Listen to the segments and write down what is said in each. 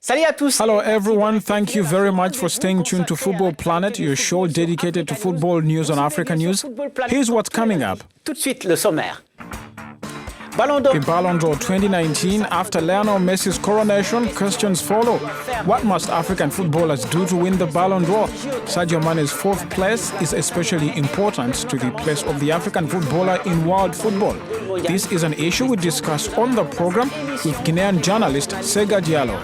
Hello everyone, thank you very much for staying tuned to Football Planet, your show dedicated to football news on Africanews. Here's what's coming up. The Ballon d'Or 2019, after Lionel Messi's coronation, questions follow. What must African footballers do to win the Ballon d'Or? Sadio Mane's fourth place is especially important to the place of the African footballer in world football. This is an issue we discuss on the program with Guinean journalist Sega Diallo.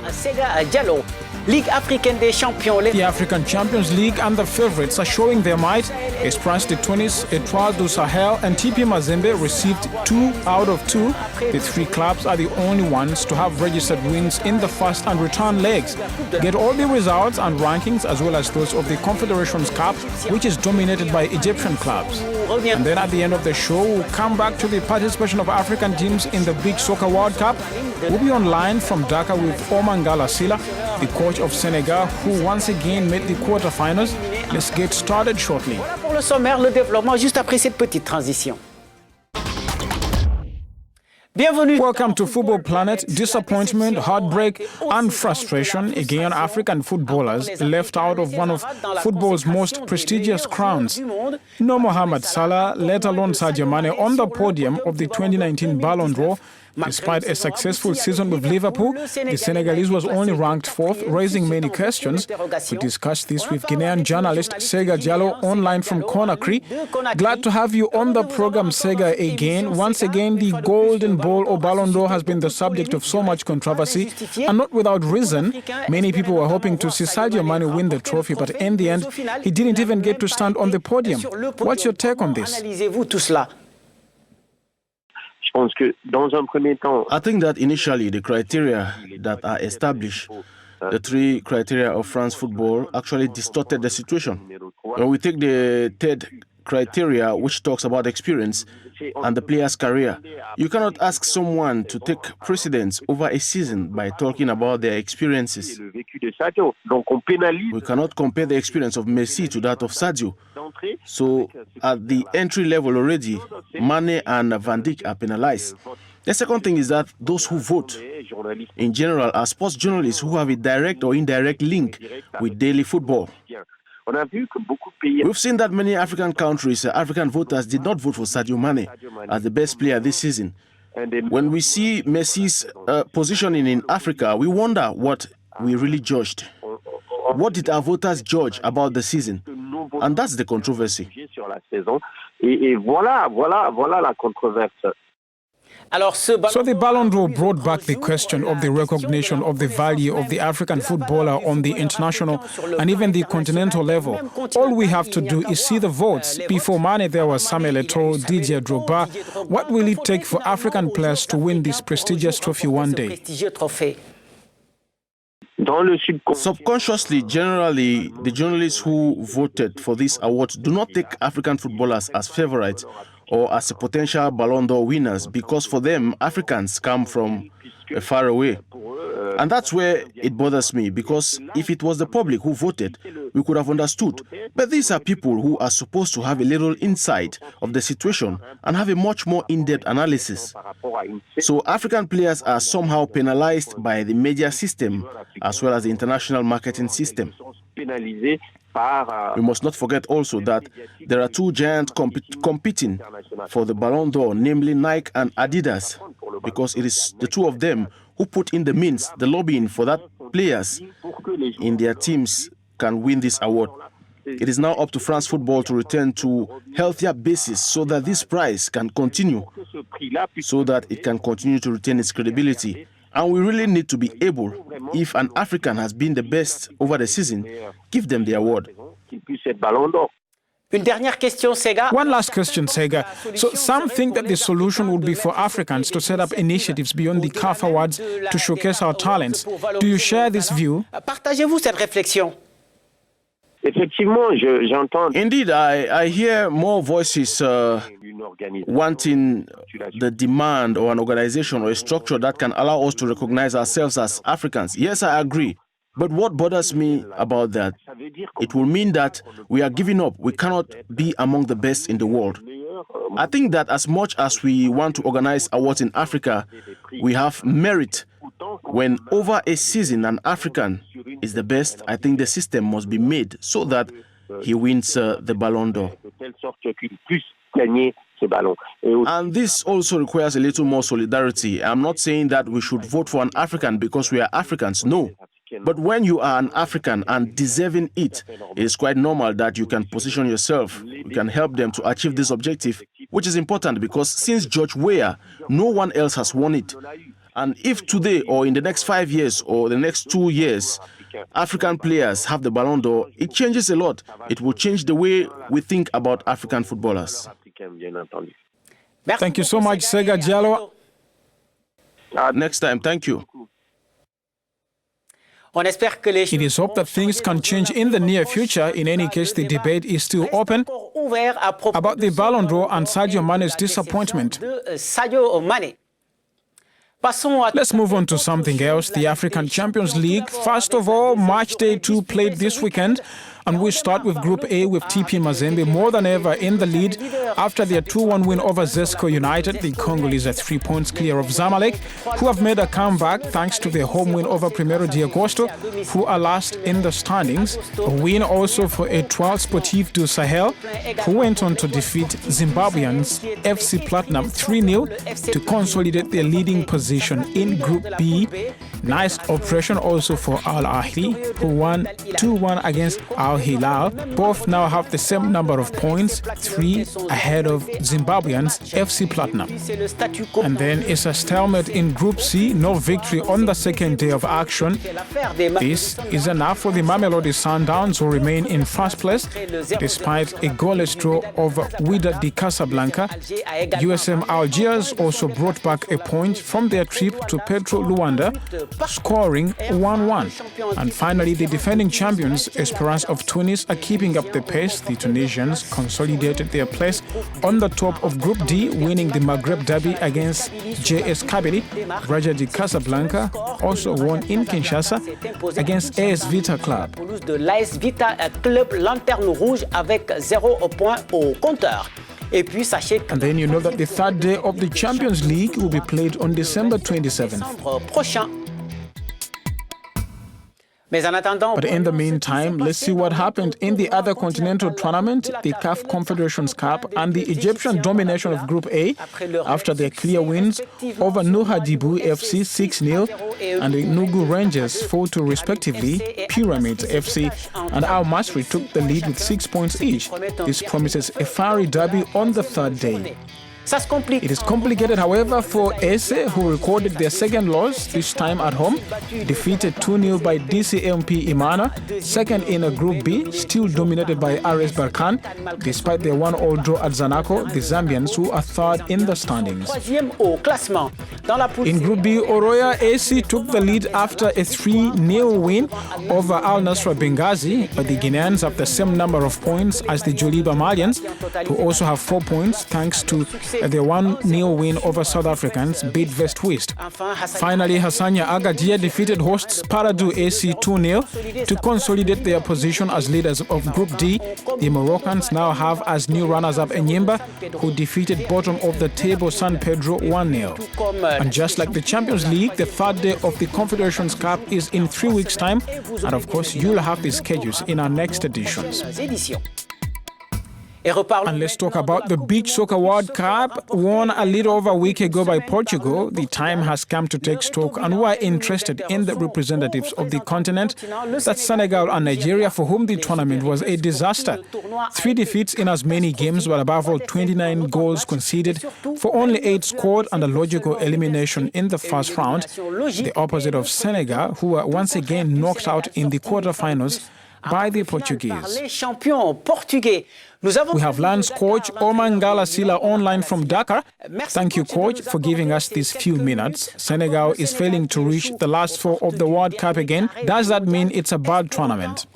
Ligue africaine des champions. The African Champions League and the favorites are showing their might. Esperance de Tunis, Etoile du Sahel and TP Mazembe received 2 out of 2. The 3 clubs are the only ones to have registered wins in the first and return legs. Get all the results and rankings as well as those of the Confederations Cup, which is dominated by Egyptian clubs. And then at the end of the show, we'll come back to the participation of African teams in the Big Soccer World Cup. We'll be online from Dakar with Omangala Sila, the coach of Senegal, who once again made the quarterfinals. Let's get started shortly. Voilà pour le sommaire, le développement juste après cette petite transition. Bienvenue. Welcome to Football Planet. Disappointment, heartbreak and frustration again African footballers left out of one of football's most prestigious crowns. No Mohamad Salah, let alone Sadio Mane on the podium of the 2019 Ballon d'Or. Despite a successful season with Liverpool, the Senegalese was only ranked 4th, raising many questions. We discussed this with Guinean journalist Sega Diallo online from Conakry. Glad to have you on the program, Sega, again. Once again, the Golden Ball or Ballon d'Or has been the subject of so much controversy, and not without reason. Many people were hoping to see Sadio Mane win the trophy, but in the end, he didn't even get to stand on the podium. What's your take on this? I think that initially the criteria that are established, the 3 criteria of France football, actually distorted the situation. When we take the 3rd criteria, which talks about experience and the player's career, you cannot ask someone to take precedence over a season by talking about their experiences. We cannot compare the experience of Messi to that of Sadio. So at the entry level already, Mane and Van Dijk are penalized. The second thing is that those who vote, in general, are sports journalists who have a direct or indirect link with daily football. We've seen that many African countries, African voters did not vote for Sadio Mane as the best player this season. When we see Messi's positioning in Africa, we wonder what we really judged. What did our voters judge about the season? And that's the controversy. So the Ballon d'Or brought back the question of the recognition of the value of the African footballer on the international and even the continental level. All we have to do is see the votes. Before Mane, there was Samuel Eto'o, Didier Drogba. What will it take for African players to win this prestigious trophy one day? Subconsciously, generally, the journalists who voted for this award do not take African footballers as favorites or as potential Ballon d'Or winners, because for them, Africans come from far away. And that's where it bothers me, because if it was the public who voted, we could have understood. But these are people who are supposed to have a little insight of the situation and have a much more in-depth analysis. So African players are somehow penalized by the media system as well as the international marketing system. We must not forget also that there are 2 giants competing for the Ballon d'Or, namely Nike and Adidas, because it is the 2 of them who put in the means, the lobbying for that players in their teams can win this award. It is now up to France football to return to healthier basis so that this prize can continue, so that it can continue to retain its credibility. And we really need to be able, if an African has been the best over the season, give them the award. One last question, Sega. So some think that the solution would be for Africans to set up initiatives beyond the CAF Awards to showcase our talents. Do you share this view? Indeed, I hear more voices wanting the demand or an organization or a structure that can allow us to recognize ourselves as Africans. Yes, I agree. But what bothers me about that, it will mean that we are giving up. We cannot be among the best in the world. I think that as much as we want to organize awards in Africa, we have merit when over a season an African is the best, I think the system must be made so that he wins the Ballon d'Or. And this also requires a little more solidarity. I'm not saying that we should vote for an African because we are Africans, no. But when you are an African and deserving it, it is quite normal that you can position yourself. You can help them to achieve this objective, which is important because since George Weah, no one else has won it. And if today or in the next 5 years or the next 2 years, African players have the Ballon d'Or, it changes a lot. It will change the way we think about African footballers. Thank you so much, Sega Diallo. Next time, thank you. It is hoped that things can change in the near future. In any case, the debate is still open about the Ballon d'Or and Sadio Mane's disappointment. Let's move on to something else, the African Champions League. First of all, match day 2 played this weekend, and we start with Group A with TP Mazembe more than ever in the lead after their 2-1 win over Zesco United. The Congolese are 3 points clear of Zamalek, who have made a comeback thanks to their home win over Primeiro de Agosto, who are last in the standings. A win also for Etoile Sportive du Sahel, who went on to defeat Zimbabweans FC Platinum 3-0 to consolidate their leading position in Group B. Nice operation also for Al Ahly, who won 2-1 against Al Hilal. Both now have the same number of points, 3 ahead of Zimbabweans FC Platinum. And then it's a stalemate in Group C, no victory on the second day of action. This is enough for the Mamelodi Sundowns, who remain in first place despite a goalless draw over Wydad de Casablanca. USM Algiers also brought back a point from their trip to Petro Luanda, scoring 1-1. And finally, the defending champions, Esperance of Tunis, are keeping up the pace. The Tunisians consolidated their place on the top of Group D, winning the Maghreb Derby against JS Kabylie. Raja de Casablanca also won in Kinshasa against AS Vita Club. De l'AS Vita Club Lanterne Rouge avec 0 point au compteur. And then you know that the third day of the Champions League will be played on December 27th. But in the meantime, let's see what happened in the other continental tournament, the CAF Confederations Cup, and the Egyptian domination of Group A after their clear wins over Nouhadibou FC 6-0 and the Nugu Rangers 4-2 respectively. Pyramids FC and Al Masry took the lead with 6 points each. This promises a fiery derby on the third day. It is complicated, however, for Ese, who recorded their second loss, this time at home, defeated 2-0 by DCMP Imana, second in a Group B, still dominated by RS Berkane, despite their 1-1 draw at Zanaco, the Zambians, who are third in the standings. In Group B, Oroya AC took the lead after a 3-0 win over Al Nasra Benghazi, but the Guineans have the same number of points as the Joliba Malians, who also have 4 points thanks to their 1-0 win over South Africans, Bid West West. Finally, Hassania Agadir defeated hosts Paradou AC 2-0 to consolidate their position as leaders of Group D. The Moroccans now have as new runners-up Enyimba, who defeated bottom of the table San Pedro 1-0. And just like the Champions League, the third day of the Confederations Cup is in 3 weeks' time. And of course, you'll have the schedules in our next editions. And let's talk about the Beach Soccer World Cup, won a little over a week ago by Portugal. The time has come to take stock, and we are interested in the representatives of the continent. That's Senegal and Nigeria, for whom the tournament was a disaster. 3 defeats in as many games, but above all 29 goals conceded for only 8 scored, and a logical elimination in the first round. The opposite of Senegal, who were once again knocked out in the quarterfinals by the Portuguese. We have Lions coach Oman Galasila online from Dakar. Thank you, coach, for giving us these few minutes. Senegal is failing to reach the last 4 of the World Cup again. Does that mean it's a bad tournament?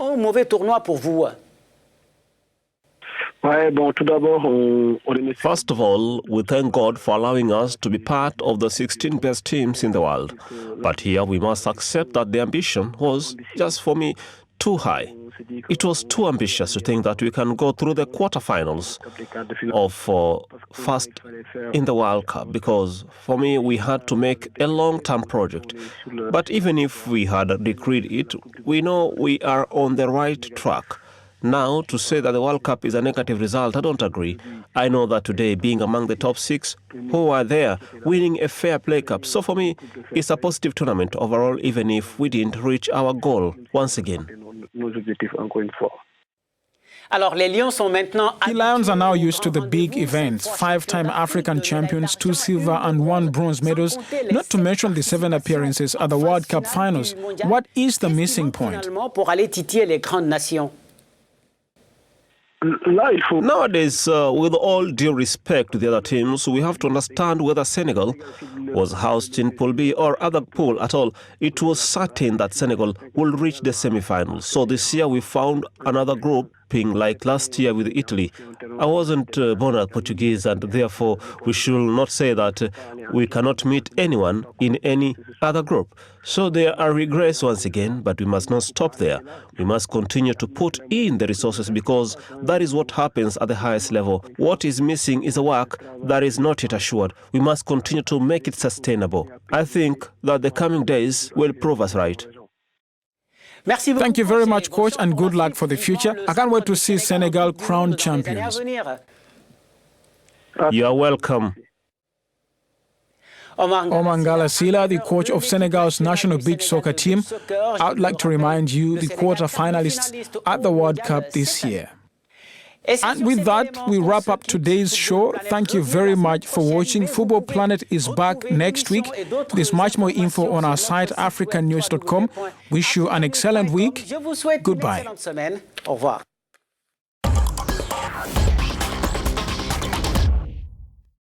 First of all, we thank God for allowing us to be part of the 16 best teams in the world. But here we must accept that the ambition was, just for me, too high. it was too ambitious to think that we can go through the quarterfinals of first in the World Cup, because for me we had to make a long-term project. But even if we had decreed it, we know we are on the right track. Now, to say that the World Cup is a negative result, I don't agree. I know that today, being among the top 6 who are there, winning a fair play cup. So for me, it's a positive tournament overall, even if we didn't reach our goal once again. The Lions are now used to the big events, 5-time African champions, 2 silver and 1 bronze medals, not to mention the 7 appearances at the World Cup finals. What is the missing point? Nowadays, with all due respect to the other teams, we have to understand whether Senegal was housed in Pool B or other pool at all. It was certain that Senegal will reach the semi-finals. So this year we found another group like last year with Italy. I wasn't born as Portuguese, and therefore we should not say that we cannot meet anyone in any other group. So there are regrets once again, but we must not stop there. We must continue to put in the resources, because that is what happens at the highest level. What is missing is a work that is not yet assured. We must continue to make it sustainable. I think that the coming days will prove us right. Thank you very much, Coach, and good luck for the future. I can't wait to see Senegal crowned champions. You are welcome. Omangala Sila, the coach of Senegal's national beach soccer team, I would like to remind you the quarter-finalists at the World Cup this year. And with that, we wrap up today's show. Thank you very much for watching. Football Planet is back next week. There's much more info on our site, africanews.com. Wish you an excellent week. Goodbye.